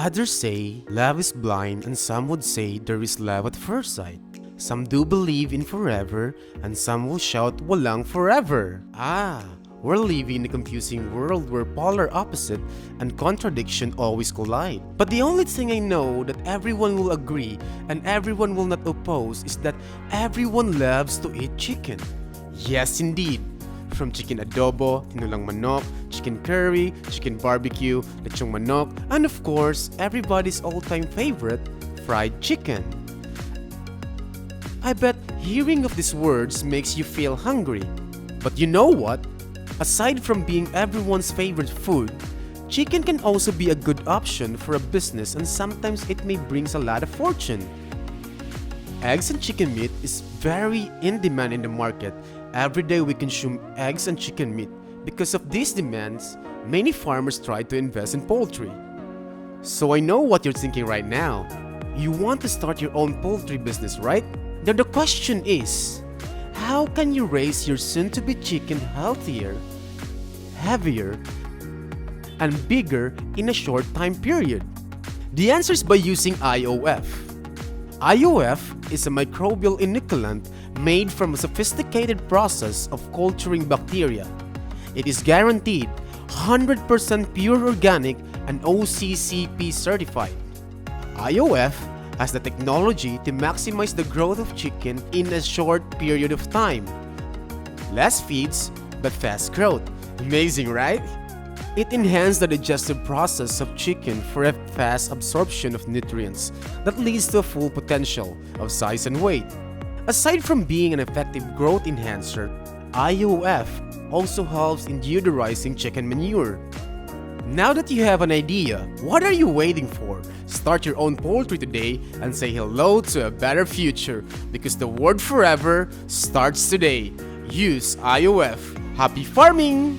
Others say love is blind, and some would say there is love at first sight. Some do believe in forever, and some will shout walang forever. We're living in a confusing world where polar opposite and contradiction always collide. But the only thing I know that everyone will agree and everyone will not oppose is that everyone loves to eat chicken. Yes, indeed. From chicken adobo, tinulang manok, chicken curry, chicken barbecue, lechong manok, and of course, everybody's all-time favorite, fried chicken. I bet hearing of these words makes you feel hungry. But you know what? Aside from being everyone's favorite food, chicken can also be a good option for a business, and sometimes it may bring a lot of fortune. Eggs and chicken meat is very in demand in the market. Every day we consume eggs and chicken meat. Because of these demands, many farmers try to invest in poultry. So I know what you're thinking right now. You want to start your own poultry business, right? Then the question is, how can you raise your soon-to-be chicken healthier, heavier, and bigger in a short time period? The answer is by using IOF. IOF is a microbial inoculant made from a sophisticated process of culturing bacteria. It is guaranteed 100% pure organic and OCCP certified. IOF has the technology to maximize the growth of chicken in a short period of time. Less feeds, but fast growth. Amazing, right? It enhances the digestive process of chicken for a fast absorption of nutrients that leads to a full potential of size and weight. Aside from being an effective growth enhancer, IOF also helps in deodorizing chicken manure. Now that you have an idea, what are you waiting for? Start your own poultry today and say hello to a better future, because the word forever starts today. Use IOF. Happy farming!